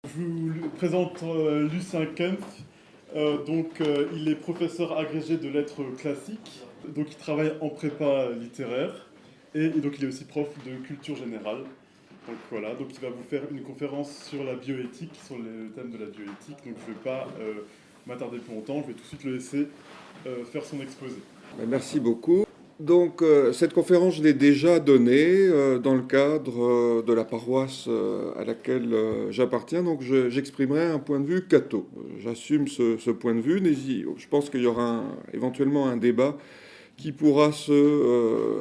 Je vous présente Lucien Kempf. Il est professeur agrégé de lettres classiques. Donc, il travaille en prépa littéraire. Et donc, il est aussi prof de culture générale. Donc, voilà. Donc, il va vous faire une conférence sur la bioéthique, sur le thème de la bioéthique. Donc, je ne vais pas m'attarder plus longtemps. Je vais tout de suite le laisser faire son exposé. Merci beaucoup. Cette conférence, je l'ai déjà donnée dans le cadre de la paroisse à laquelle j'appartiens. J'exprimerai un point de vue catho. J'assume ce point de vue. Je pense qu'il y aura éventuellement un débat qui pourra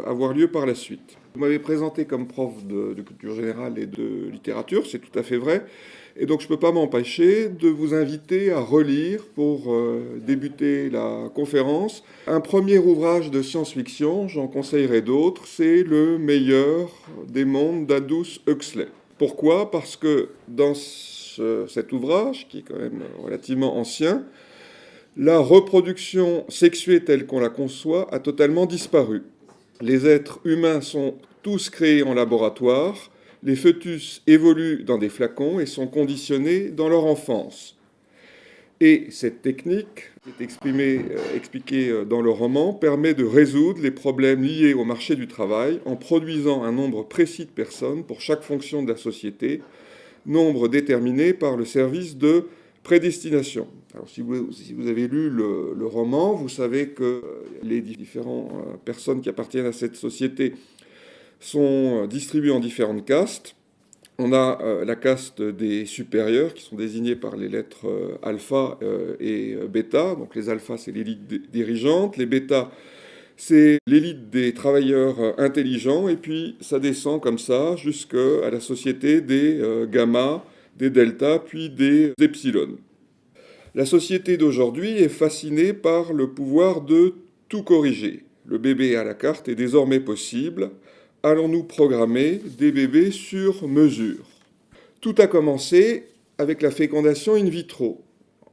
avoir lieu par la suite. Vous m'avez présenté comme prof de culture générale et de littérature, c'est tout à fait vrai. Et donc je ne peux pas m'empêcher de vous inviter à relire, pour débuter la conférence, un premier ouvrage de science-fiction, j'en conseillerai d'autres, c'est Le meilleur des mondes d'Aldous Huxley. Pourquoi ? Parce que dans cet ouvrage, qui est quand même relativement ancien, la reproduction sexuée telle qu'on la conçoit a totalement disparu. Les êtres humains sont tous créés en laboratoire. Les fœtus évoluent dans des flacons et sont conditionnés dans leur enfance. Et cette technique, qui est expliquée dans le roman, permet de résoudre les problèmes liés au marché du travail en produisant un nombre précis de personnes pour chaque fonction de la société, nombre déterminé par le service de prédestination. Alors, si vous avez lu le roman, vous savez que les différentes personnes qui appartiennent à cette société sont distribués en différentes castes. On a la caste des supérieurs, qui sont désignés par les lettres alpha et bêta. Donc les alphas, c'est l'élite dirigeante. Les bêta, c'est l'élite des travailleurs intelligents. Et puis ça descend comme ça jusqu'à la société des gamma, des delta, puis des epsilon. La société d'aujourd'hui est fascinée par le pouvoir de tout corriger. Le bébé à la carte est désormais possible. Allons-nous programmer des bébés sur mesure ? Tout a commencé avec la fécondation in vitro.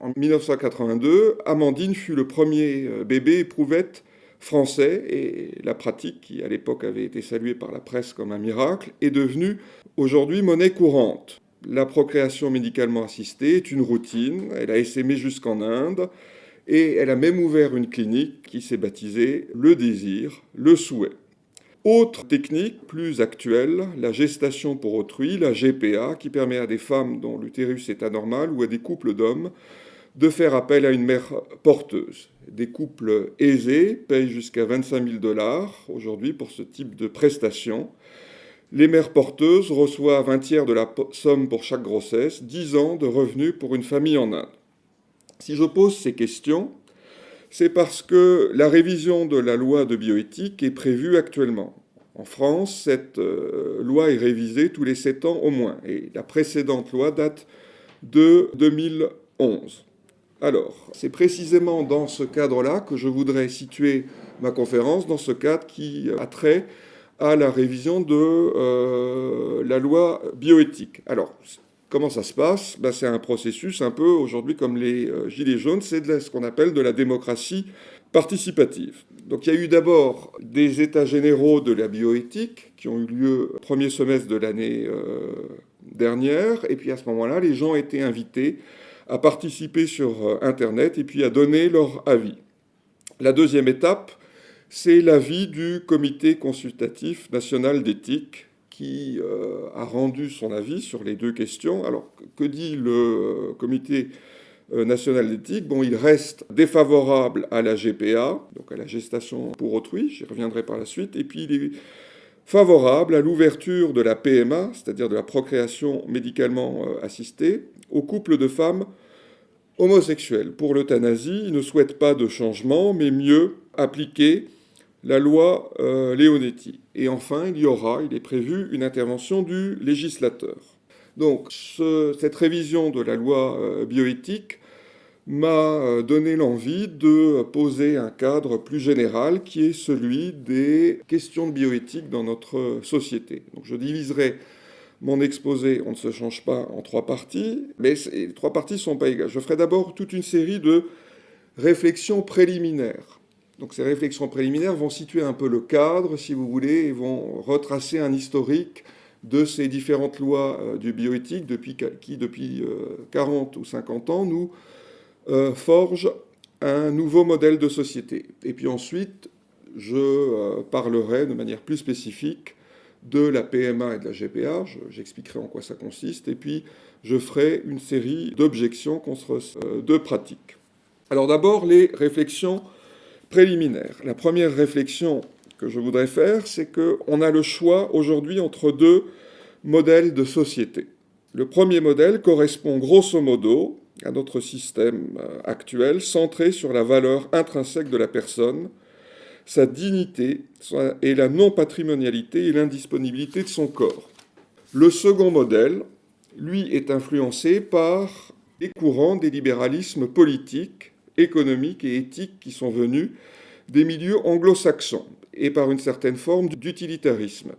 En 1982, Amandine fut le premier bébé éprouvette français et la pratique, qui à l'époque avait été saluée par la presse comme un miracle, est devenue aujourd'hui monnaie courante. La procréation médicalement assistée est une routine, elle a essaimé jusqu'en Inde et elle a même ouvert une clinique qui s'est baptisée Le Désir, le Souhait. Autre technique plus actuelle, la gestation pour autrui, la GPA, qui permet à des femmes dont l'utérus est anormal ou à des couples d'hommes de faire appel à une mère porteuse. Des couples aisés payent jusqu'à 25 000 $ aujourd'hui pour ce type de prestation. Les mères porteuses reçoivent un tiers de la somme pour chaque grossesse, 10 ans de revenus pour une famille en Inde. Si je pose ces questions, c'est parce que la révision de la loi de bioéthique est prévue actuellement. En France, cette loi est révisée tous les 7 ans au moins, et la précédente loi date de 2011. Alors, c'est précisément dans ce cadre-là que je voudrais situer ma conférence, dans ce cadre qui a trait à la révision de la loi bioéthique. Alors, comment ça se passe ? C'est un processus un peu, aujourd'hui, comme les Gilets jaunes, c'est ce qu'on appelle de la démocratie participative. Donc il y a eu d'abord des états généraux de la bioéthique qui ont eu lieu au premier semestre de l'année dernière, et puis à ce moment-là, les gens étaient invités à participer sur Internet et puis à donner leur avis. La deuxième étape, c'est l'avis du Comité consultatif national d'éthique qui a rendu son avis sur les deux questions. Alors, que dit le Comité national d'éthique ? Il reste défavorable à la GPA, donc à la gestation pour autrui, j'y reviendrai par la suite, et puis il est favorable à l'ouverture de la PMA, c'est-à-dire de la procréation médicalement assistée, aux couples de femmes homosexuelles. Pour l'euthanasie, il ne souhaite pas de changement, mais mieux appliquer la loi Leonetti. Et enfin, il est prévu une intervention du législateur. Donc, cette révision de la loi bioéthique m'a donné l'envie de poser un cadre plus général qui est celui des questions de bioéthique dans notre société. Donc, je diviserai mon exposé, on ne se change pas, en 3 parties, mais les 3 parties ne sont pas égales. Je ferai d'abord toute une série de réflexions préliminaires. Donc ces réflexions préliminaires vont situer un peu le cadre, si vous voulez, et vont retracer un historique de ces différentes lois du bioéthique qui, depuis 40 ou 50 ans, nous forgent un nouveau modèle de société. Et puis ensuite, je parlerai de manière plus spécifique de la PMA et de la GPA, j'expliquerai en quoi ça consiste, et puis je ferai une série d'objections contre deux pratiques. Alors d'abord, les réflexions préliminaires. La première réflexion que je voudrais faire, c'est qu'on a le choix aujourd'hui entre deux modèles de société. Le premier modèle correspond grosso modo à notre système actuel, centré sur la valeur intrinsèque de la personne, sa dignité et la non-patrimonialité et l'indisponibilité de son corps. Le second modèle, lui, est influencé par les courants des libéralismes politiques, économiques et éthiques qui sont venus des milieux anglo-saxons et par une certaine forme d'utilitarisme.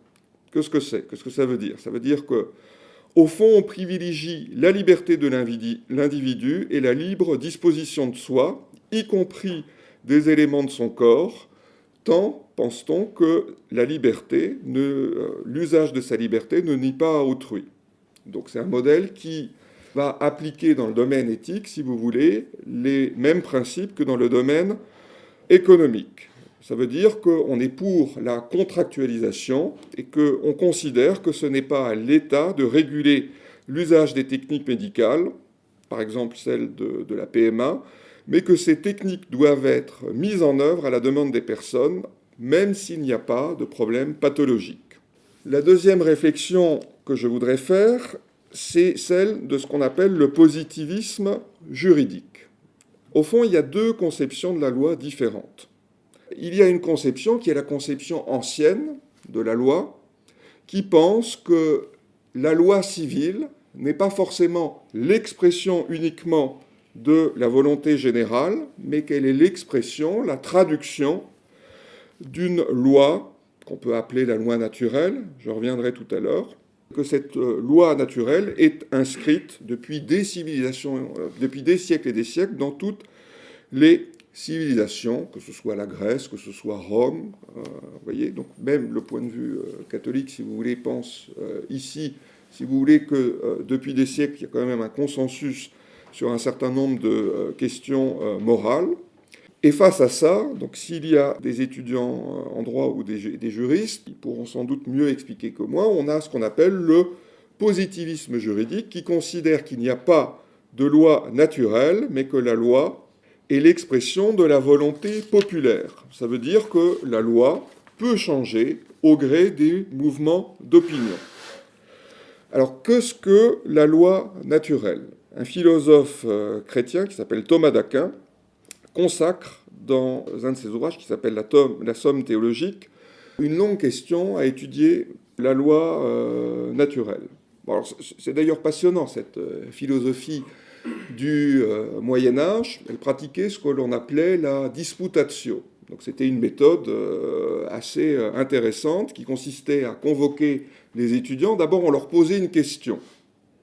Qu'est-ce que c'est? Qu'est-ce que ça veut dire? Ça veut dire qu'au fond, on privilégie la liberté de l'individu et la libre disposition de soi, y compris des éléments de son corps, tant pense-t-on que la liberté, l'usage de sa liberté ne nie pas à autrui. Donc c'est un modèle qui va appliquer dans le domaine éthique, si vous voulez, les mêmes principes que dans le domaine économique. Ça veut dire qu'on est pour la contractualisation et qu'on considère que ce n'est pas à l'État de réguler l'usage des techniques médicales, par exemple celle de la PMA, mais que ces techniques doivent être mises en œuvre à la demande des personnes, même s'il n'y a pas de problème pathologique. La deuxième réflexion que je voudrais faire, c'est celle de ce qu'on appelle le positivisme juridique. Au fond, il y a deux conceptions de la loi différentes. Il y a une conception qui est la conception ancienne de la loi, qui pense que la loi civile n'est pas forcément l'expression uniquement de la volonté générale, mais qu'elle est l'expression, la traduction d'une loi qu'on peut appeler la loi naturelle, je reviendrai tout à l'heure, que cette loi naturelle est inscrite depuis des civilisations, depuis des siècles et des siècles dans toutes les civilisations, que ce soit la Grèce, que ce soit Rome, vous voyez, donc même le point de vue catholique, si vous voulez, pense ici, si vous voulez, que depuis des siècles, il y a quand même un consensus sur un certain nombre de questions morales. Et face à ça, donc s'il y a des étudiants en droit ou des juristes, ils pourront sans doute mieux expliquer que moi, on a ce qu'on appelle le positivisme juridique qui considère qu'il n'y a pas de loi naturelle, mais que la loi est l'expression de la volonté populaire. Ça veut dire que la loi peut changer au gré des mouvements d'opinion. Alors, qu'est-ce que la loi naturelle? Un philosophe chrétien qui s'appelle Thomas d'Aquin consacre dans un de ses ouvrages qui s'appelle la Somme théologique une longue question à étudier la loi naturelle. Bon, alors, c'est d'ailleurs passionnant, cette philosophie du Moyen-Âge. Elle pratiquait ce que l'on appelait la disputatio. Donc c'était une méthode assez intéressante qui consistait à convoquer les étudiants. D'abord, on leur posait une question.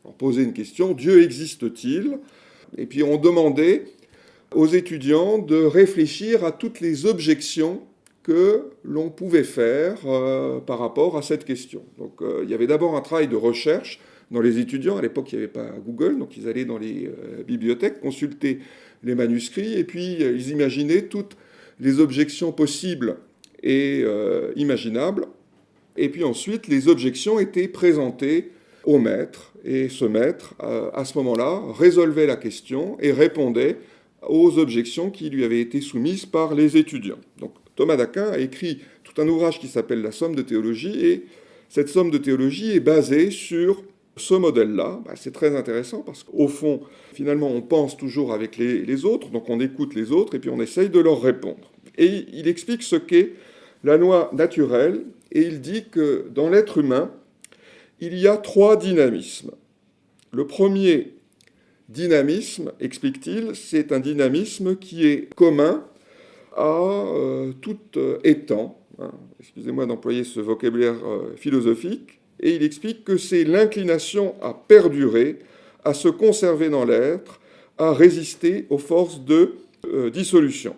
On leur posait une question, Dieu existe-t-il? Et puis on demandait aux étudiants de réfléchir à toutes les objections que l'on pouvait faire par rapport à cette question. Donc il y avait d'abord un travail de recherche dans les étudiants. À l'époque, il n'y avait pas Google, donc ils allaient dans les bibliothèques, consulter les manuscrits, et puis ils imaginaient toutes les objections possibles et imaginables. Et puis ensuite, les objections étaient présentées au maître, et ce maître, à ce moment-là, résolvait la question et répondait aux objections qui lui avaient été soumises par les étudiants. Donc Thomas d'Aquin a écrit tout un ouvrage qui s'appelle La Somme de théologie, et cette Somme de théologie est basée sur ce modèle-là. C'est très intéressant parce qu'au fond, finalement, on pense toujours avec les autres, donc on écoute les autres et puis on essaye de leur répondre. Et il explique ce qu'est la loi naturelle, et il dit que dans l'être humain, il y a 3 dynamismes. Le premier dynamisme, explique-t-il, c'est un dynamisme qui est commun à tout étant. Excusez-moi d'employer ce vocabulaire philosophique. Et il explique que c'est l'inclination à perdurer, à se conserver dans l'être, à résister aux forces de dissolution.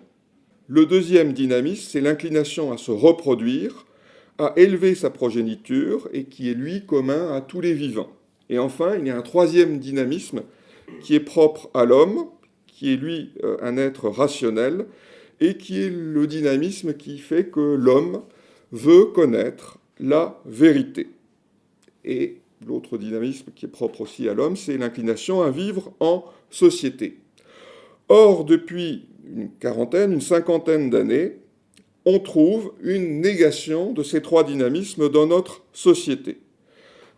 Le deuxième dynamisme, c'est l'inclination à se reproduire, a élevé sa progéniture et qui est, lui, commun à tous les vivants. Et enfin, il y a un troisième dynamisme qui est propre à l'homme, qui est, lui, un être rationnel, et qui est le dynamisme qui fait que l'homme veut connaître la vérité. Et l'autre dynamisme qui est propre aussi à l'homme, c'est l'inclination à vivre en société. Or, depuis une cinquantaine d'années, on trouve une négation de ces trois dynamismes dans notre société.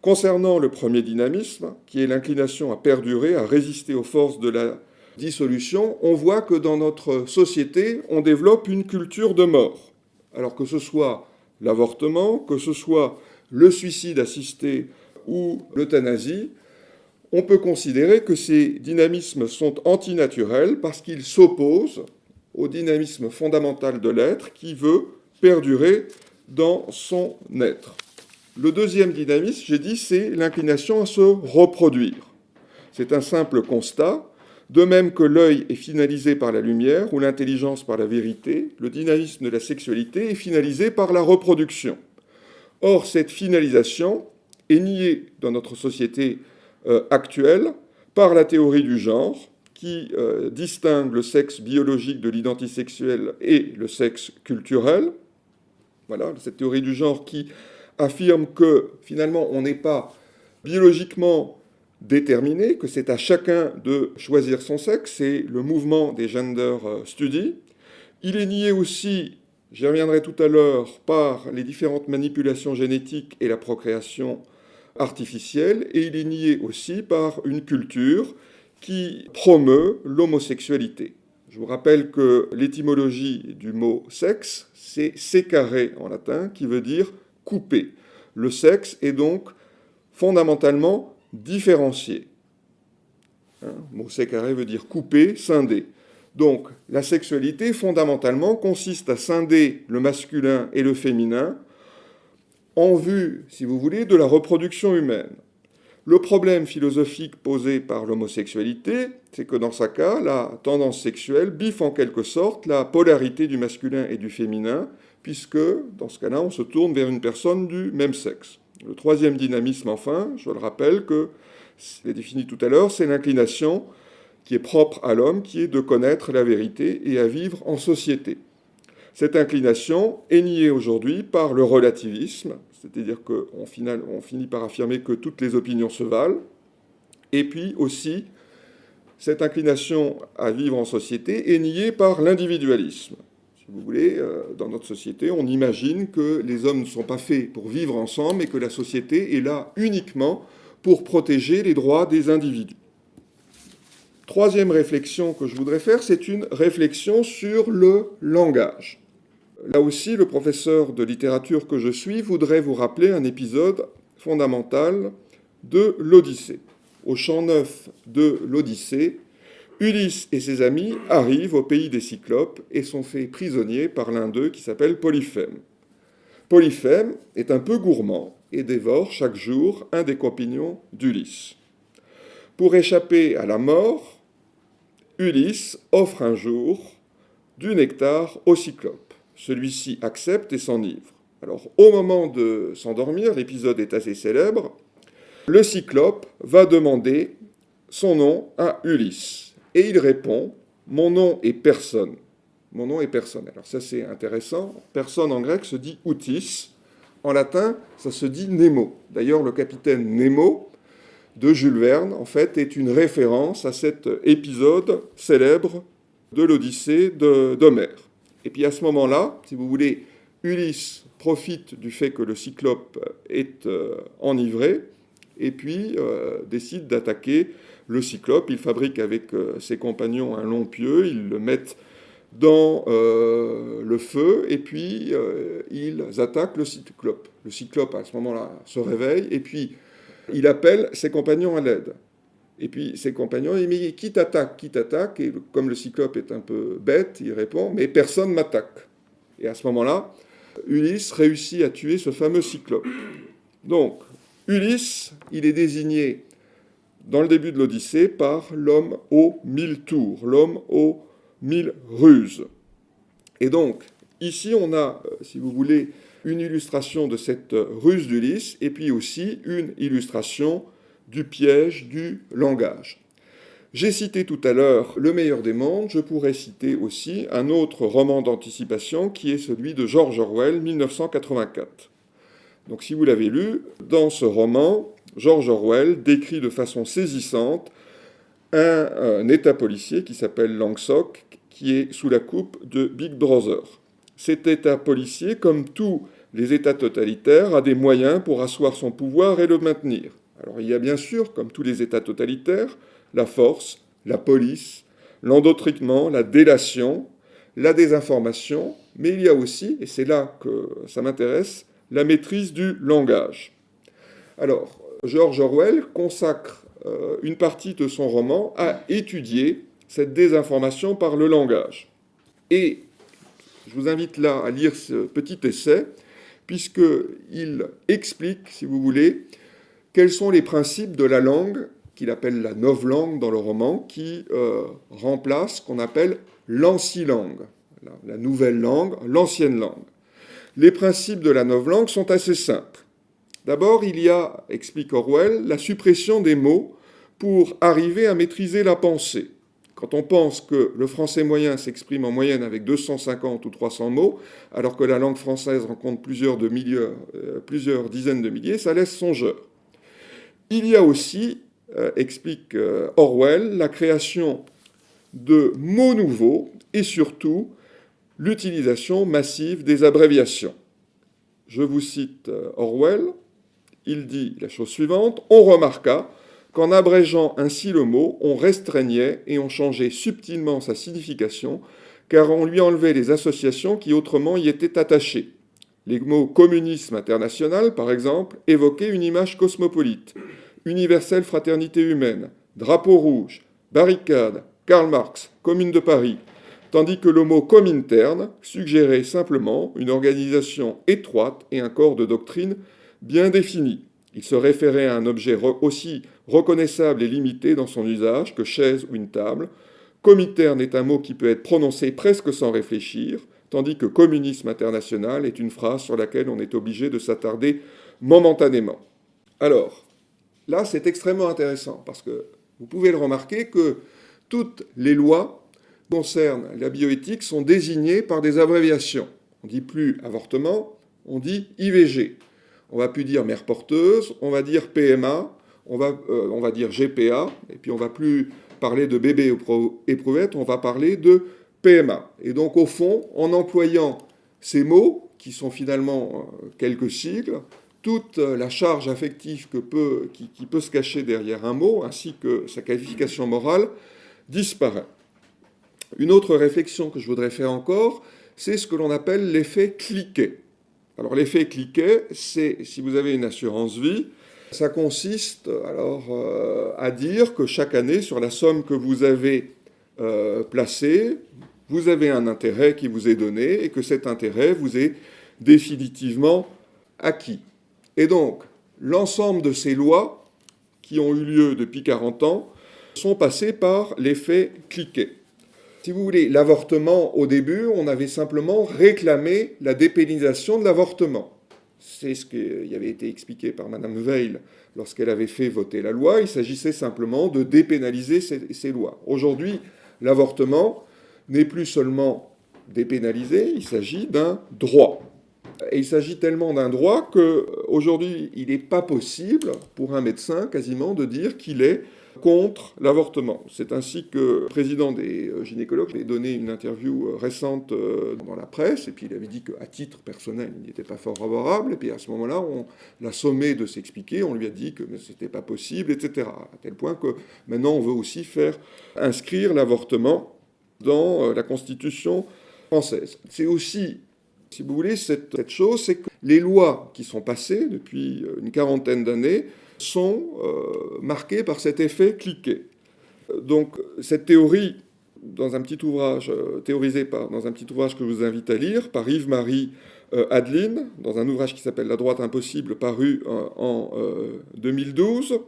Concernant le premier dynamisme, qui est l'inclination à perdurer, à résister aux forces de la dissolution, on voit que dans notre société, on développe une culture de mort. Alors que ce soit l'avortement, que ce soit le suicide assisté ou l'euthanasie, on peut considérer que ces dynamismes sont antinaturels parce qu'ils s'opposent au dynamisme fondamental de l'être qui veut perdurer dans son être. Le deuxième dynamisme, j'ai dit, c'est l'inclination à se reproduire. C'est un simple constat. De même que l'œil est finalisé par la lumière ou l'intelligence par la vérité, le dynamisme de la sexualité est finalisé par la reproduction. Or, cette finalisation est niée dans notre société actuelle par la théorie du genre, qui distingue le sexe biologique de l'identité sexuelle et le sexe culturel. Voilà, cette théorie du genre qui affirme que finalement on n'est pas biologiquement déterminé, que c'est à chacun de choisir son sexe, c'est le mouvement des gender studies. Il est nié aussi, j'y reviendrai tout à l'heure, par les différentes manipulations génétiques et la procréation artificielle, et il est nié aussi par une culture qui promeut l'homosexualité. Je vous rappelle que l'étymologie du mot sexe, c'est secare en latin, qui veut dire couper. Le sexe est donc fondamentalement différencié. Le mot secare veut dire couper, scinder. Donc la sexualité, fondamentalement, consiste à scinder le masculin et le féminin en vue, si vous voulez, de la reproduction humaine. Le problème philosophique posé par l'homosexualité, c'est que dans ce cas, la tendance sexuelle biffe en quelque sorte la polarité du masculin et du féminin, puisque dans ce cas-là, on se tourne vers une personne du même sexe. Le troisième dynamisme, enfin, je le rappelle, que je l'ai défini tout à l'heure, c'est l'inclination qui est propre à l'homme, qui est de connaître la vérité et à vivre en société. Cette inclination est niée aujourd'hui par le relativisme, c'est-à-dire qu'on finit par affirmer que toutes les opinions se valent, et puis aussi, cette inclination à vivre en société est niée par l'individualisme. Si vous voulez, dans notre société, on imagine que les hommes ne sont pas faits pour vivre ensemble et que la société est là uniquement pour protéger les droits des individus. Troisième réflexion que je voudrais faire, c'est une réflexion sur le langage. Là aussi, le professeur de littérature que je suis voudrait vous rappeler un épisode fondamental de l'Odyssée. Au champ neuf de l'Odyssée, Ulysse et ses amis arrivent au pays des Cyclopes et sont faits prisonniers par l'un d'eux qui s'appelle Polyphème. Polyphème est un peu gourmand et dévore chaque jour un des compagnons d'Ulysse. Pour échapper à la mort, Ulysse offre un jour du nectar au Cyclope. Celui-ci accepte et s'enivre. Alors, au moment de s'endormir, l'épisode est assez célèbre, le Cyclope va demander son nom à Ulysse. Et il répond « Mon nom est personne ». Mon nom est personne. Alors ça, c'est intéressant. Personne en grec se dit « outis ». En latin, ça se dit « Nemo ». D'ailleurs, le capitaine Nemo de Jules Verne, en fait, est une référence à cet épisode célèbre de l'Odyssée d'Homère. Et puis à ce moment-là, si vous voulez, Ulysse profite du fait que le Cyclope est enivré et puis décide d'attaquer le Cyclope. Il fabrique avec ses compagnons un long pieu, ils le mettent dans le feu et puis ils attaquent le Cyclope. Le Cyclope, à ce moment-là, se réveille et puis il appelle ses compagnons à l'aide. Et puis ses compagnons, ils disent « Qui t'attaque ? Qui t'attaque ?» Et comme le Cyclope est un peu bête, il répond « Mais personne m'attaque. » Et à ce moment-là, Ulysse réussit à tuer ce fameux Cyclope. Donc, Ulysse, il est désigné dans le début de l'Odyssée par l'homme aux 1000 tours, l'homme aux 1000 ruses. Et donc, Ici, on a, si vous voulez, une illustration de cette ruse d'Ulysse, et puis aussi une illustration du piège du langage. J'ai cité tout à l'heure Le meilleur des mondes, je pourrais citer aussi un autre roman d'anticipation qui est celui de George Orwell, 1984. Donc si vous l'avez lu, dans ce roman, George Orwell décrit de façon saisissante un État policier qui s'appelle Langsock, qui est sous la coupe de Big Brother. Cet État policier, comme tous les États totalitaires, a des moyens pour asseoir son pouvoir et le maintenir. Alors il y a bien sûr, comme tous les États totalitaires, la force, la police, l'endoctrinement, la délation, la désinformation, mais il y a aussi, et c'est là que ça m'intéresse, la maîtrise du langage. Alors, George Orwell consacre une partie de son roman à étudier cette désinformation par le langage. Et je vous invite là à lire ce petit essai, puisqu'il explique, si vous voulez, quels sont les principes de la langue, qu'il appelle la novlangue dans le roman, qui remplace ce qu'on appelle l'ancilangue, la nouvelle langue, l'ancienne langue. Les principes de la novlangue sont assez simples. D'abord, il y a, explique Orwell, la suppression des mots pour arriver à maîtriser la pensée. Quand on pense que le français moyen s'exprime en moyenne avec 250 ou 300 mots, alors que la langue française rencontre plusieurs dizaines de milliers, ça laisse songeur. Il y a aussi, explique Orwell, la création de mots nouveaux et surtout l'utilisation massive des abréviations. Je vous cite Orwell, il dit la chose suivante, « On remarqua qu'en abrégeant ainsi le mot, on restreignait et on changeait subtilement sa signification, car on lui enlevait les associations qui autrement y étaient attachées. Les mots communisme international, par exemple, évoquaient une image cosmopolite, universelle fraternité humaine, drapeau rouge, barricade, Karl Marx, Commune de Paris, tandis que le mot cominterne suggérait simplement une organisation étroite et un corps de doctrine bien défini. Il se référait à un objet aussi reconnaissable et limité dans son usage que chaise ou une table. Cominterne est un mot qui peut être prononcé presque sans réfléchir, tandis que communisme international est une phrase sur laquelle on est obligé de s'attarder momentanément. Alors, là, c'est extrêmement intéressant, parce que vous pouvez le remarquer que toutes les lois qui concernent la bioéthique sont désignées par des abréviations. On ne dit plus avortement, on dit IVG. On va plus dire mère porteuse, on va dire PMA, on va dire GPA, et puis on va plus parler de bébé éprouvette, on va parler de PMA. Et donc au fond, en employant ces mots, qui sont finalement quelques sigles, toute la charge affective qui peut se cacher derrière un mot, ainsi que sa qualification morale, disparaît. Une autre réflexion que je voudrais faire encore, c'est ce que l'on appelle l'effet cliquet. Alors l'effet cliquet, c'est, si vous avez une assurance vie, ça consiste à dire que chaque année, sur la somme que vous avez placée, vous avez un intérêt qui vous est donné et que cet intérêt vous est définitivement acquis. Et donc, l'ensemble de ces lois qui ont eu lieu depuis 40 ans sont passées par l'effet cliquet. Si vous voulez, l'avortement, au début, on avait simplement réclamé la dépénalisation de l'avortement. C'est ce qui avait été expliqué par Madame Veil lorsqu'elle avait fait voter la loi. Il s'agissait simplement de dépénaliser ces lois. Aujourd'hui, l'avortement n'est plus seulement dépénalisé, il s'agit d'un droit. Et il s'agit tellement d'un droit qu'aujourd'hui, il n'est pas possible pour un médecin quasiment de dire qu'il est contre l'avortement. C'est ainsi que le président des gynécologues a donné une interview récente dans la presse, et puis il avait dit qu'à titre personnel, il n'était pas fort favorable, et puis à ce moment-là, on l'a sommé de s'expliquer, on lui a dit que ce n'était pas possible, etc. À tel point que maintenant, on veut aussi faire inscrire l'avortement dans la Constitution française. C'est aussi, si vous voulez, cette chose, c'est que les lois qui sont passées depuis une quarantaine d'années sont marquées par cet effet cliquet. Donc cette théorie, dans un petit ouvrage dans un petit ouvrage que je vous invite à lire, par Yves-Marie Adeline, dans un ouvrage qui s'appelle La droite impossible, paru en 2012,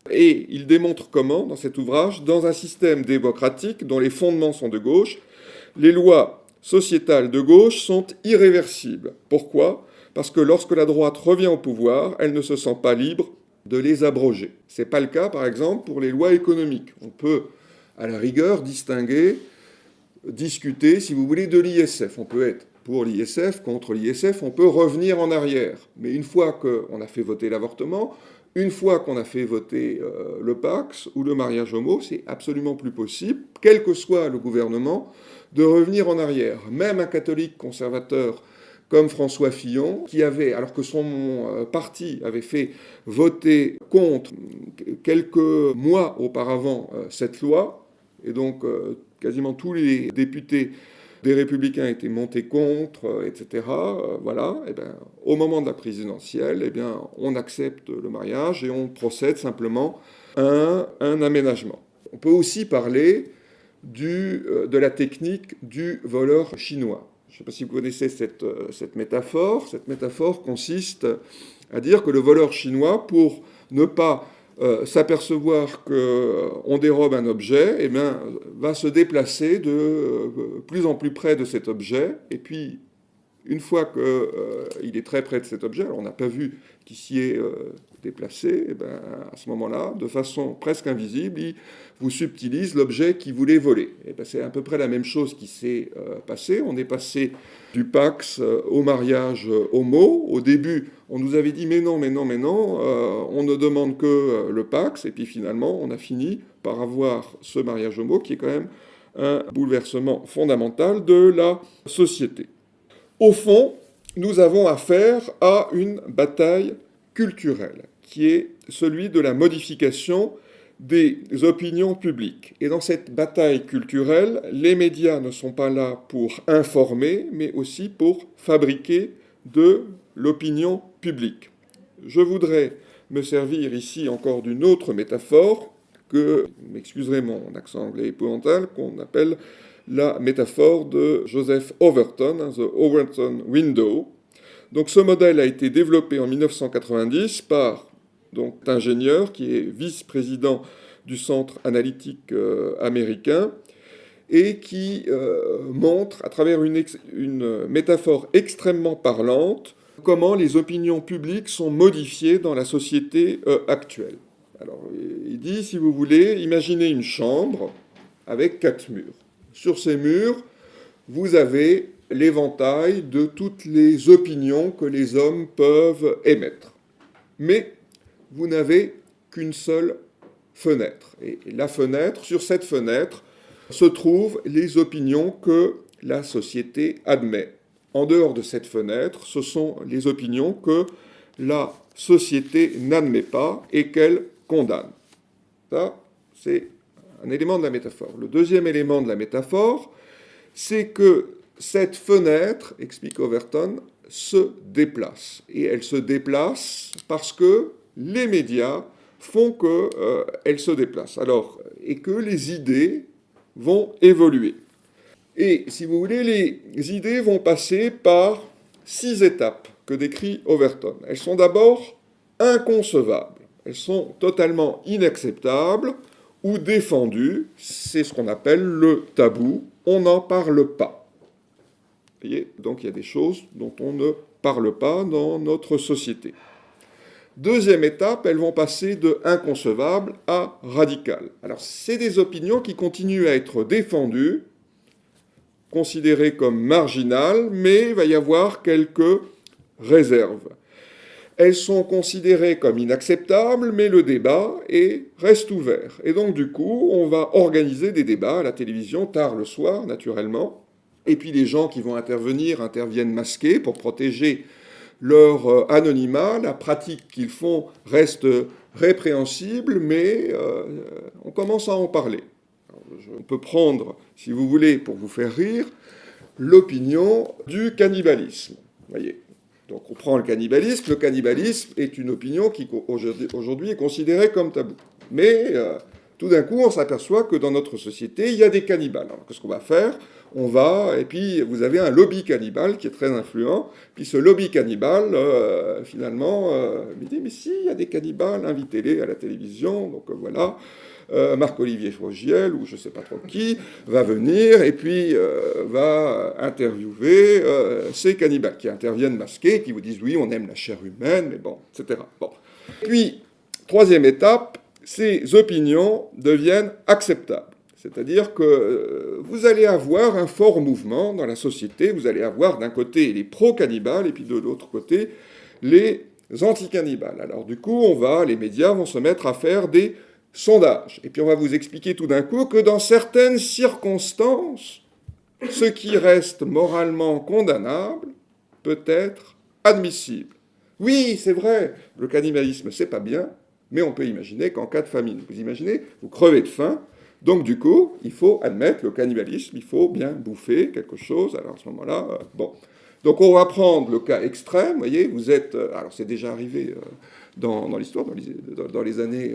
et il démontre comment, dans cet ouvrage, dans un système démocratique dont les fondements sont de gauche, les lois sociétales de gauche sont irréversibles. Pourquoi ? Parce que lorsque la droite revient au pouvoir, elle ne se sent pas libre de les abroger. Ce n'est pas le cas, par exemple, pour les lois économiques. On peut, à la rigueur, discuter, si vous voulez, de l'ISF. On peut être pour l'ISF, contre l'ISF, on peut revenir en arrière. Mais une fois qu'on a fait voter l'avortement, une fois qu'on a fait voter le Pacs ou le mariage homo, c'est absolument plus possible, quel que soit le gouvernement, de revenir en arrière. Même un catholique conservateur comme François Fillon, qui avait, alors que son parti avait fait voter contre quelques mois auparavant cette loi, et donc quasiment tous les députés des Républicains étaient montés contre, etc. Voilà. Et bien, au moment de la présidentielle, eh bien, on accepte le mariage et on procède simplement à un aménagement. On peut aussi parler de la technique du voleur chinois. Je ne sais pas si vous connaissez cette métaphore. Cette métaphore consiste à dire que le voleur chinois, pour ne pas s'apercevoir qu'on dérobe un objet, eh bien, va se déplacer de plus en plus près de cet objet. Et puis, une fois qu'il est très près de cet objet, alors on n'a pas vu qu'il s'y est déplacé, eh bien, à ce moment-là, de façon presque invisible, il vous subtilise l'objet qu'il voulait voler. Et bien, c'est à peu près la même chose qui s'est passé. On est passé du Pacs au mariage homo. Au début, on nous avait dit mais non, on ne demande que le Pacs. Et puis finalement, on a fini par avoir ce mariage homo qui est quand même un bouleversement fondamental de la société. Au fond, nous avons affaire à une bataille culturelle qui est celui de la modification des opinions publiques. Et dans cette bataille culturelle, les médias ne sont pas là pour informer, mais aussi pour fabriquer de l'opinion publique. Je voudrais me servir ici encore d'une autre métaphore que, vous m'excuserez mon accent anglais épouvantable, qu'on appelle la métaphore de Joseph Overton, The Overton Window. Donc ce modèle a été développé en 1990 par donc, un ingénieur qui est vice-président du Centre analytique américain et qui montre à travers une métaphore extrêmement parlante comment les opinions publiques sont modifiées dans la société actuelle. Alors il dit, si vous voulez, imaginez une chambre avec 4 murs. Sur ces murs, vous avez l'éventail de toutes les opinions que les hommes peuvent émettre. Mais vous n'avez qu'une seule fenêtre. Et la fenêtre, sur cette fenêtre, se trouvent les opinions que la société admet. En dehors de cette fenêtre, ce sont les opinions que la société n'admet pas et qu'elle condamne. Ça, c'est un élément de la métaphore. Le deuxième élément de la métaphore, c'est que cette fenêtre, explique Overton, se déplace. Et elle se déplace parce que les médias font qu'elle se déplace. Alors, et que les idées vont évoluer. Et, si vous voulez, les idées vont passer par 6 étapes que décrit Overton. Elles sont d'abord inconcevables. Elles sont totalement inacceptables ou défendues. C'est ce qu'on appelle le tabou. On n'en parle pas. Vous voyez ? Donc il y a des choses dont on ne parle pas dans notre société. Deuxième étape, elles vont passer de inconcevable à radical. Alors c'est des opinions qui continuent à être défendues, considérées comme marginales, mais il va y avoir quelques réserves. Elles sont considérées comme inacceptables, mais le débat reste ouvert. Et donc, du coup, on va organiser des débats à la télévision, tard le soir, naturellement. Et puis, les gens qui vont intervenir interviennent masqués pour protéger leur anonymat. La pratique qu'ils font reste répréhensible, mais on commence à en parler. On peut prendre, si vous voulez, pour vous faire rire, l'opinion du cannibalisme. Voyez. Donc on prend le cannibalisme. Le cannibalisme est une opinion qui aujourd'hui est considérée comme tabou. Mais tout d'un coup, on s'aperçoit que dans notre société, il y a des cannibales. Alors qu'est-ce qu'on va faire ? Et puis vous avez un lobby cannibale qui est très influent. Puis ce lobby cannibale, finalement, il dit, mais si, il y a des cannibales, invitez-les à la télévision. Donc voilà. Marc-Olivier Fogiel, ou je ne sais pas trop qui, va venir et puis va interviewer ces cannibales qui interviennent masqués, qui vous disent oui, on aime la chair humaine, mais bon, etc. Bon. Puis, troisième étape, ces opinions deviennent acceptables. C'est-à-dire que vous allez avoir un fort mouvement dans la société, vous allez avoir d'un côté les pro-cannibales et puis de l'autre côté les anti-cannibales. Alors du coup, les médias vont se mettre à faire des sondages. Et puis on va vous expliquer tout d'un coup que dans certaines circonstances, ce qui reste moralement condamnable peut être admissible. Oui, c'est vrai, le cannibalisme, c'est pas bien, mais on peut imaginer qu'en cas de famine, vous imaginez, vous crevez de faim, donc du coup, il faut admettre le cannibalisme, il faut bien bouffer quelque chose. Alors à ce moment-là, bon. Donc on va prendre le cas extrême, vous voyez, vous êtes... alors c'est déjà arrivé dans l'histoire, dans les années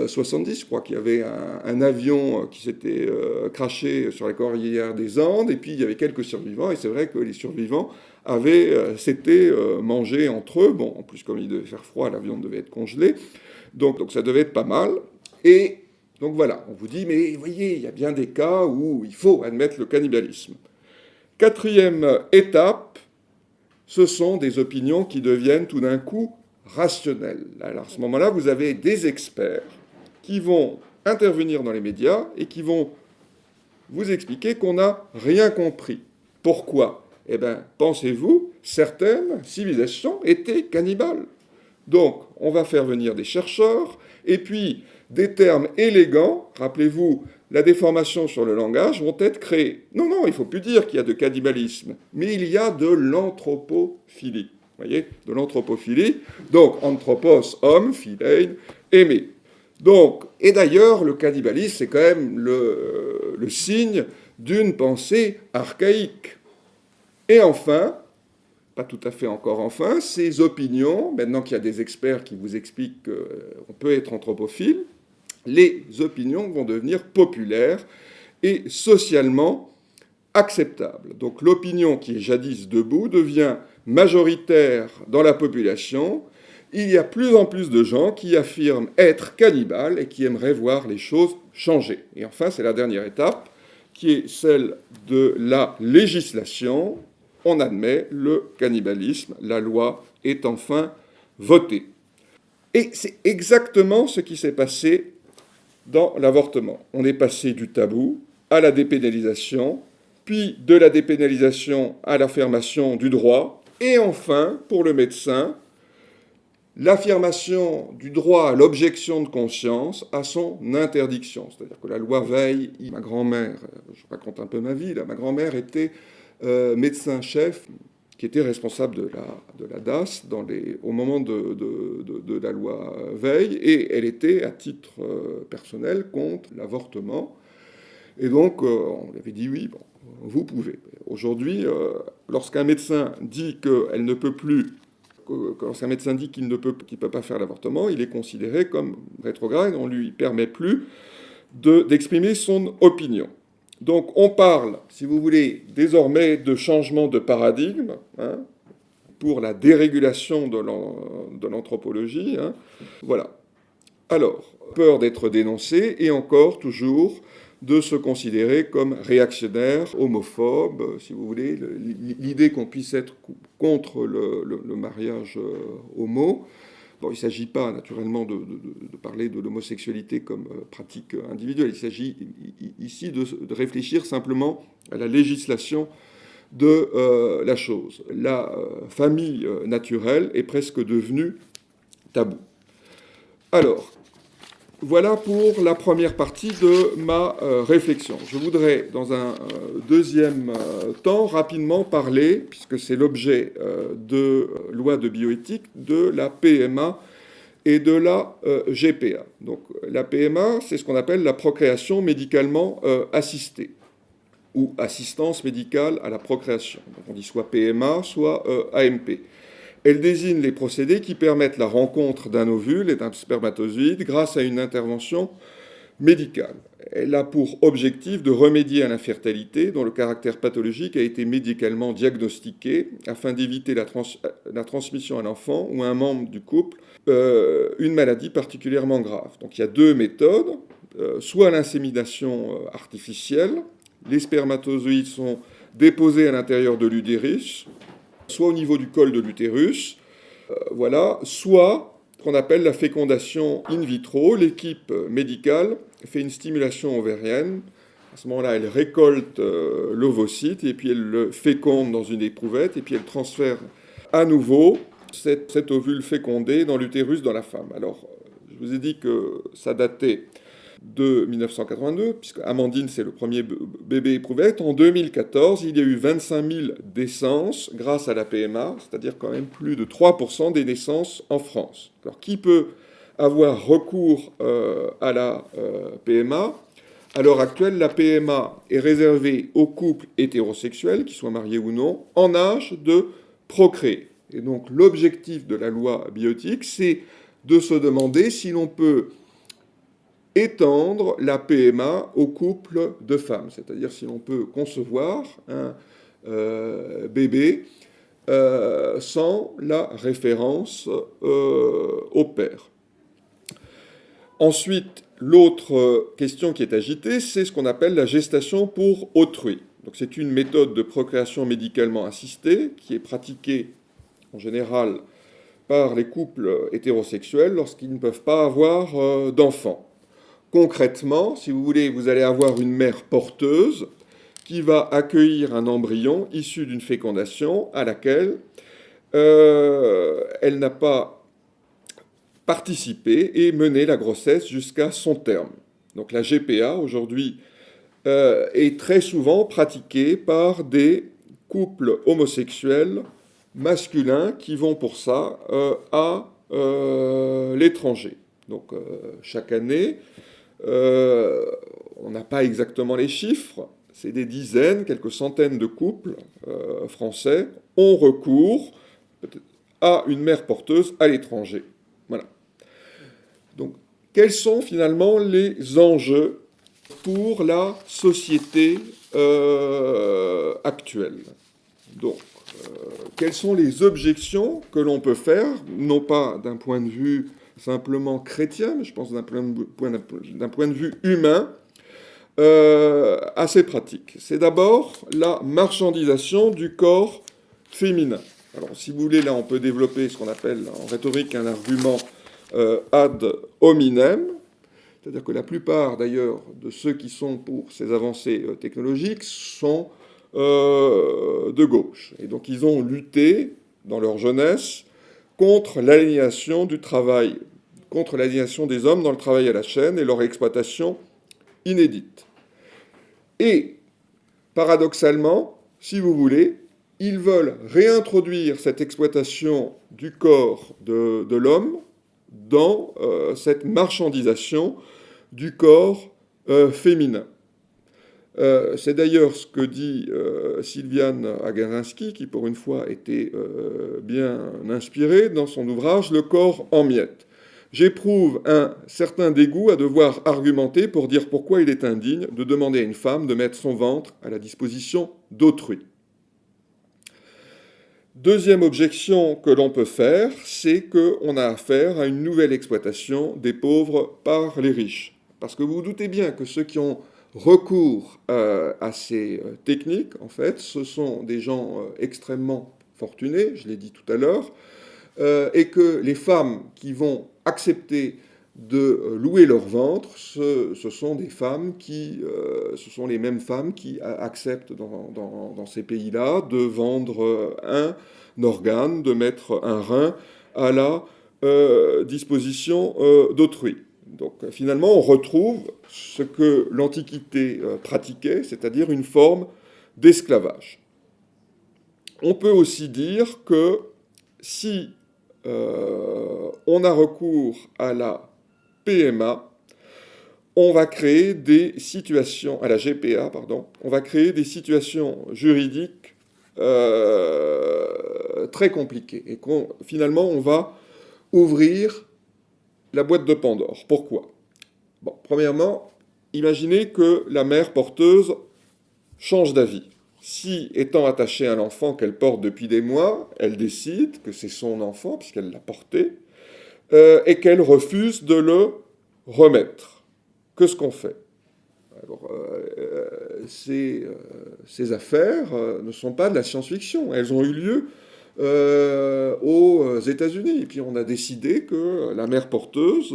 70, je crois qu'il y avait un avion qui s'était crashé sur la cordillère des Andes, et puis il y avait quelques survivants, et c'est vrai que les survivants s'étaient mangés entre eux. Bon, en plus, comme il devait faire froid, l'avion devait être congelé, donc ça devait être pas mal. Et donc voilà, on vous dit, mais voyez, il y a bien des cas où il faut admettre le cannibalisme. Quatrième étape, ce sont des opinions qui deviennent tout d'un coup rationnelles. Alors à ce moment-là, vous avez des experts qui vont intervenir dans les médias et qui vont vous expliquer qu'on n'a rien compris. Pourquoi ? Eh bien, pensez-vous, certaines civilisations étaient cannibales. Donc, on va faire venir des chercheurs, et puis des termes élégants, rappelez-vous, la déformation sur le langage, vont être créés. Non, il ne faut plus dire qu'il y a de cannibalisme, mais il y a de l'anthropophilie. Vous voyez, de l'anthropophilie. Donc, anthropos, homme, philein, aimer. Donc, et d'ailleurs, le cannibalisme, c'est quand même le signe d'une pensée archaïque. Et enfin, pas tout à fait encore enfin, ces opinions, maintenant qu'il y a des experts qui vous expliquent qu'on peut être anthropophile, les opinions vont devenir populaires et socialement acceptables. Donc l'opinion qui est jadis debout devient majoritaire dans la population. Il y a plus en plus de gens qui affirment être cannibales et qui aimeraient voir les choses changer. Et enfin, c'est la dernière étape, qui est celle de la législation. On admet le cannibalisme, la loi est enfin votée. Et c'est exactement ce qui s'est passé dans l'avortement. On est passé du tabou à la dépénalisation, puis de la dépénalisation à l'affirmation du droit, et enfin, pour le médecin, l'affirmation du droit à l'objection de conscience, à son interdiction. C'est-à-dire que la loi Veil, ma grand-mère, je raconte un peu ma vie, là, ma grand-mère était médecin-chef, qui était responsable de la DAS au moment de la loi Veil, et elle était, à titre personnel, contre l'avortement. Et donc, on lui avait dit oui, bon, vous pouvez. Aujourd'hui, lorsqu'un médecin dit qu'elle ne peut plus, lorsqu'un médecin dit qu'il ne peut pas faire l'avortement, il est considéré comme rétrograde, on ne lui permet plus d'exprimer son opinion. Donc on parle, si vous voulez, désormais de changement de paradigme, hein, pour la dérégulation de l'anthropologie. Hein. Voilà. Alors, peur d'être dénoncé, et encore, toujours, de se considérer comme réactionnaire, homophobe, si vous voulez, l'idée qu'on puisse être contre le mariage homo. Bon, il ne s'agit pas, naturellement, de parler de l'homosexualité comme pratique individuelle. Il s'agit ici de réfléchir simplement à la législation de la chose. La famille naturelle est presque devenue tabou. Alors, voilà pour la première partie de ma réflexion. Je voudrais, dans un deuxième temps, rapidement parler, puisque c'est l'objet de loi de bioéthique, de la PMA et de la GPA. Donc la PMA, c'est ce qu'on appelle la procréation médicalement assistée, ou assistance médicale à la procréation. Donc on dit soit PMA, soit AMP. Elle désigne les procédés qui permettent la rencontre d'un ovule et d'un spermatozoïde grâce à une intervention médicale. Elle a pour objectif de remédier à l'infertilité dont le caractère pathologique a été médicalement diagnostiqué afin d'éviter la transmission à l'enfant ou à un membre du couple une maladie particulièrement grave. Donc il y a deux méthodes, soit l'insémination artificielle, les spermatozoïdes sont déposés à l'intérieur de l'utérus, soit au niveau du col de l'utérus, voilà, soit ce qu'on appelle la fécondation in vitro. L'équipe médicale fait une stimulation ovarienne. À ce moment-là, elle récolte l'ovocyte et puis elle le féconde dans une éprouvette et puis elle transfère à nouveau cet ovule fécondé dans l'utérus de la femme. Alors, je vous ai dit que ça datait de 1982, puisque Amandine, c'est le premier bébé éprouvette. En 2014, il y a eu 25 000 naissances grâce à la PMA, c'est-à-dire quand même plus de 3% des naissances en France. Alors, qui peut avoir recours à la PMA? À l'heure actuelle, la PMA est réservée aux couples hétérosexuels, qu'ils soient mariés ou non, en âge de procréer. Et donc, l'objectif de la loi bioéthique, c'est de se demander si l'on peut étendre la PMA aux couples de femmes, c'est-à-dire si l'on peut concevoir un bébé sans la référence au père. Ensuite, l'autre question qui est agitée, c'est ce qu'on appelle la gestation pour autrui. Donc, c'est une méthode de procréation médicalement assistée qui est pratiquée en général par les couples hétérosexuels lorsqu'ils ne peuvent pas avoir d'enfants. Concrètement, si vous voulez, vous allez avoir une mère porteuse qui va accueillir un embryon issu d'une fécondation à laquelle elle n'a pas participé et mené la grossesse jusqu'à son terme. Donc la GPA, aujourd'hui, est très souvent pratiquée par des couples homosexuels masculins qui vont pour ça à l'étranger. Donc chaque année, on n'a pas exactement les chiffres, c'est des dizaines, quelques centaines de couples français ont recours à une mère porteuse à l'étranger. Voilà. Donc, quels sont finalement les enjeux pour la société actuelle? Donc, quelles sont les objections que l'on peut faire, non pas d'un point de vue simplement chrétien, mais je pense d'un point de vue humain, à ces pratiques. C'est d'abord la marchandisation du corps féminin. Alors, si vous voulez, là, on peut développer ce qu'on appelle en rhétorique un argument ad hominem, c'est-à-dire que la plupart, d'ailleurs, de ceux qui sont pour ces avancées technologiques sont de gauche. Et donc, ils ont lutté, dans leur jeunesse, contre l'aliénation du travail, contre l'aliénation des hommes dans le travail à la chaîne et leur exploitation inédite. Et, paradoxalement, si vous voulez, ils veulent réintroduire cette exploitation du corps de l'homme dans cette marchandisation du corps féminin. C'est d'ailleurs ce que dit Sylviane Agarinski, qui pour une fois était bien inspirée dans son ouvrage « Le corps en miettes ». J'éprouve un certain dégoût à devoir argumenter pour dire pourquoi il est indigne de demander à une femme de mettre son ventre à la disposition d'autrui. Deuxième objection que l'on peut faire, c'est qu'on a affaire à une nouvelle exploitation des pauvres par les riches. Parce que vous vous doutez bien que ceux qui ont recours à ces techniques, en fait, ce sont des gens extrêmement fortunés, je l'ai dit tout à l'heure, et que les femmes qui vont accepter de louer leur ventre, ce sont des femmes ce sont les mêmes femmes qui acceptent dans ces pays-là de vendre un organe, de mettre un rein à la disposition d'autrui. Donc finalement, on retrouve ce que l'Antiquité pratiquait, c'est-à-dire une forme d'esclavage. On peut aussi dire que si on a recours à la PMA, on va créer des situations, à la GPA, pardon, on va créer des situations juridiques très compliquées. Et finalement, on va ouvrir la boîte de Pandore. Pourquoi ? Bon, premièrement, imaginez que la mère porteuse change d'avis. Si, étant attachée à un enfant qu'elle porte depuis des mois, elle décide que c'est son enfant, puisqu'elle l'a porté, et qu'elle refuse de le remettre, qu'est-ce qu'on fait? Alors, ces affaires ne sont pas de la science-fiction. Elles ont eu lieu aux États-Unis. Et puis on a décidé que la mère porteuse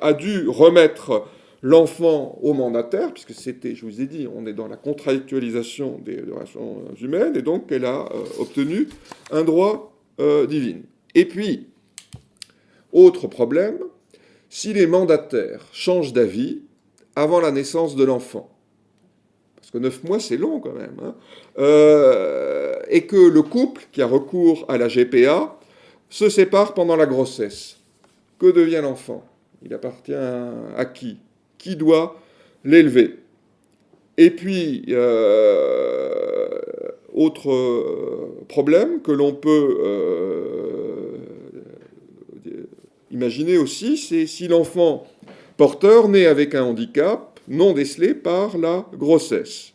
a dû remettre l'enfant au mandataire, puisque c'était, je vous ai dit, on est dans la contractualisation des relations humaines, et donc elle a obtenu un droit divin. Et puis, autre problème, si les mandataires changent d'avis avant la naissance de l'enfant, parce que 9 mois c'est long quand même, hein, et que le couple qui a recours à la GPA se sépare pendant la grossesse, que devient l'enfant? Il appartient à qui? Qui doit l'élever? Et puis, autre problème que l'on peut imaginer aussi, c'est si l'enfant porteur naît avec un handicap non décelé par la grossesse.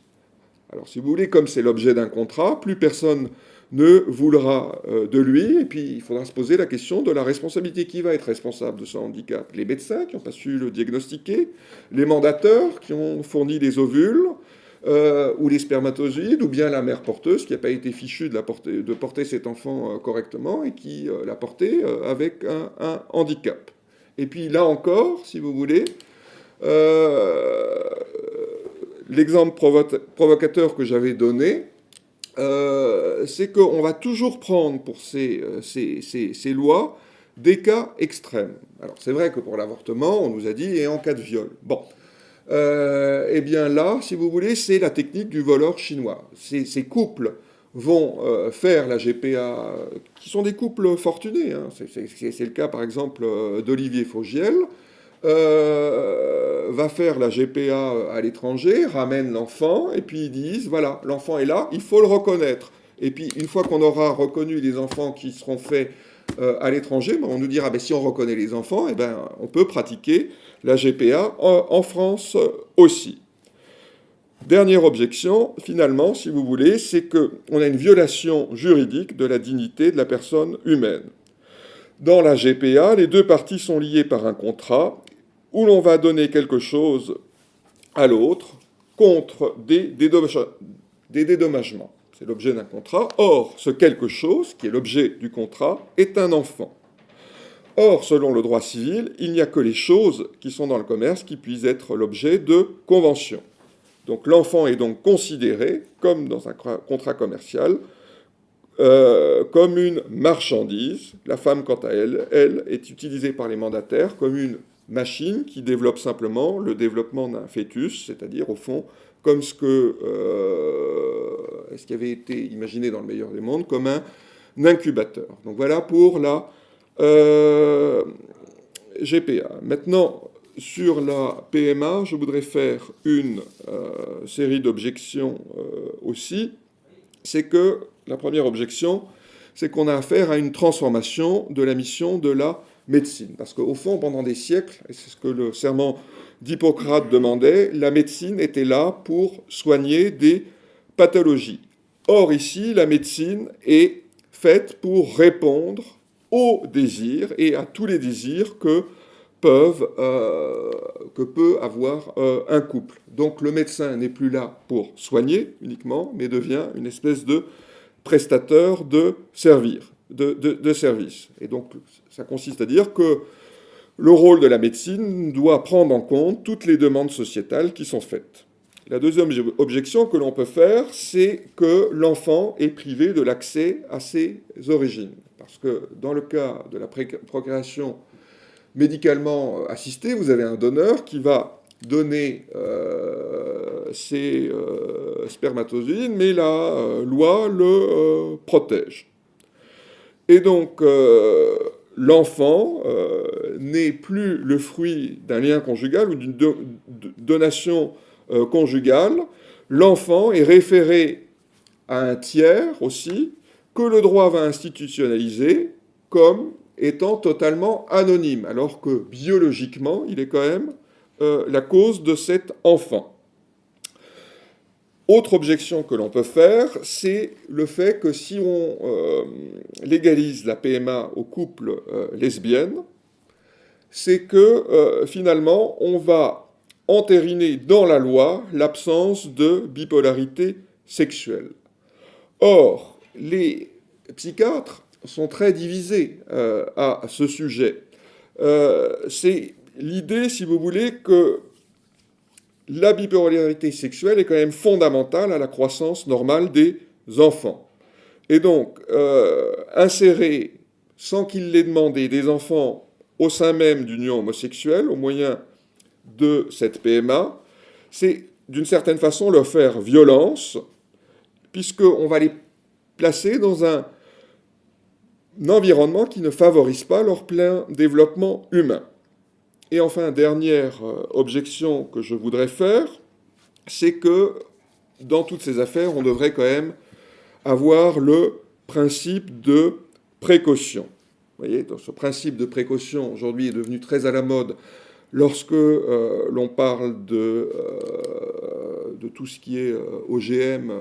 Alors, si vous voulez, comme c'est l'objet d'un contrat, plus personne ne voudra de lui, et puis il faudra se poser la question de la responsabilité. Qui va être responsable de son handicap? Les médecins qui n'ont pas su le diagnostiquer, les mandateurs qui ont fourni les ovules, ou les spermatozoïdes, ou bien la mère porteuse qui n'a pas été fichue de porter cet enfant correctement et qui l'a porté avec un handicap. Et puis là encore, si vous voulez, l'exemple provocateur que j'avais donné, c'est qu'on va toujours prendre pour ces lois des cas extrêmes. Alors c'est vrai que pour l'avortement, on nous a dit, et en cas de viol. Bon. Eh bien là, si vous voulez, c'est la technique du voleur chinois. Ces couples vont faire la GPA, qui sont des couples fortunés. Hein. C'est le cas, par exemple, d'Olivier Fogiel. Va faire la GPA à l'étranger, ramène l'enfant, et puis ils disent, voilà, l'enfant est là, il faut le reconnaître. Et puis, une fois qu'on aura reconnu les enfants qui seront faits à l'étranger, on nous dira, ben, si on reconnaît les enfants, eh ben, on peut pratiquer la GPA en France aussi. Dernière objection, finalement, si vous voulez, c'est qu'on a une violation juridique de la dignité de la personne humaine. Dans la GPA, les deux parties sont liées par un contrat où l'on va donner quelque chose à l'autre contre des dédommagements. C'est l'objet d'un contrat. Or, ce quelque chose, qui est l'objet du contrat, est un enfant. Or, selon le droit civil, il n'y a que les choses qui sont dans le commerce qui puissent être l'objet de conventions. Donc l'enfant est donc considéré, comme dans un contrat commercial, comme une marchandise. La femme, quant à elle, est utilisée par les mandataires comme une machine qui développe simplement le développement d'un fœtus, c'est-à-dire, au fond, comme ce qui avait été imaginé dans le meilleur des mondes, comme un incubateur. Donc voilà pour la GPA. Maintenant, sur la PMA, je voudrais faire une série d'objections aussi. C'est que la première objection, c'est qu'on a affaire à une transformation de la mission de la médecine. Parce qu'au fond, pendant des siècles, et c'est ce que le serment d'Hippocrate demandait, la médecine était là pour soigner des pathologies. Or, ici, la médecine est faite pour répondre aux désirs et à tous les désirs que peut avoir un couple. Donc le médecin n'est plus là pour soigner uniquement, mais devient une espèce de prestateur de service. Et donc ça consiste à dire que le rôle de la médecine doit prendre en compte toutes les demandes sociétales qui sont faites. La deuxième objection que l'on peut faire, c'est que l'enfant est privé de l'accès à ses origines. Parce que dans le cas de la procréation médicalement assistée, vous avez un donneur qui va donner ses spermatozoïdes, mais la loi le protège. Et donc, l'enfant n'est plus le fruit d'un lien conjugal ou d'une donation conjugale. L'enfant est référé à un tiers aussi, que le droit va institutionnaliser comme étant totalement anonyme, alors que biologiquement, il est quand même la cause de cet enfant. Autre objection que l'on peut faire, c'est le fait que si on légalise la PMA aux couples lesbiennes, c'est que finalement on va entériner dans la loi l'absence de bipolarité sexuelle. Or, les psychiatres sont très divisés à ce sujet. C'est l'idée, si vous voulez, que la bipolarité sexuelle est quand même fondamentale à la croissance normale des enfants. Et donc, insérer, sans qu'il l'ait demandé, des enfants au sein même d'union homosexuelle, au moyen de cette PMA, c'est d'une certaine façon leur faire violence, puisqu'on va les placer dans un environnement qui ne favorise pas leur plein développement humain. Et enfin, dernière objection que je voudrais faire, c'est que dans toutes ces affaires, on devrait quand même avoir le principe de précaution. Vous voyez, ce principe de précaution, aujourd'hui, est devenu très à la mode lorsque l'on parle de tout ce qui est OGM,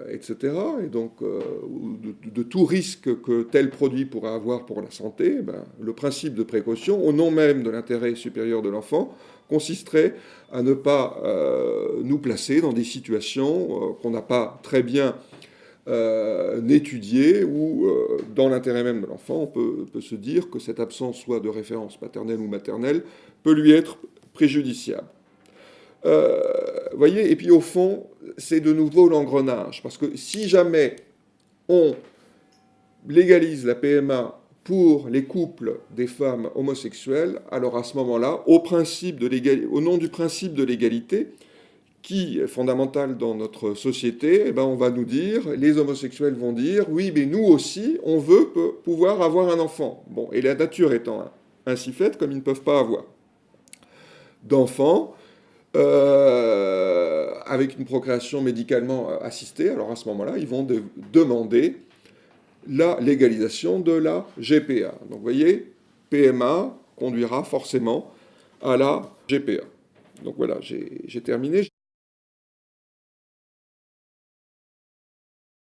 etc., et donc de tout risque que tel produit pourrait avoir pour la santé, le principe de précaution, au nom même de l'intérêt supérieur de l'enfant, consisterait à ne pas nous placer dans des situations qu'on n'a pas très bien étudiées, où, dans l'intérêt même de l'enfant, on peut se dire que cette absence, soit de référence maternelle ou maternelle, peut lui être préjudiciable. Voyez, et puis au fond, c'est de nouveau l'engrenage, parce que si jamais on légalise la PMA pour les couples des femmes homosexuelles, alors à ce moment-là, au nom du principe de l'égalité, qui est fondamental dans notre société, on va nous dire, les homosexuels vont dire, oui, mais nous aussi, on veut pouvoir avoir un enfant. Bon, et la nature étant ainsi faite, comme ils ne peuvent pas avoir d'enfants, avec une procréation médicalement assistée, alors à ce moment-là, ils vont demander la légalisation de la GPA. Donc vous voyez, PMA conduira forcément à la GPA. Donc voilà, j'ai terminé.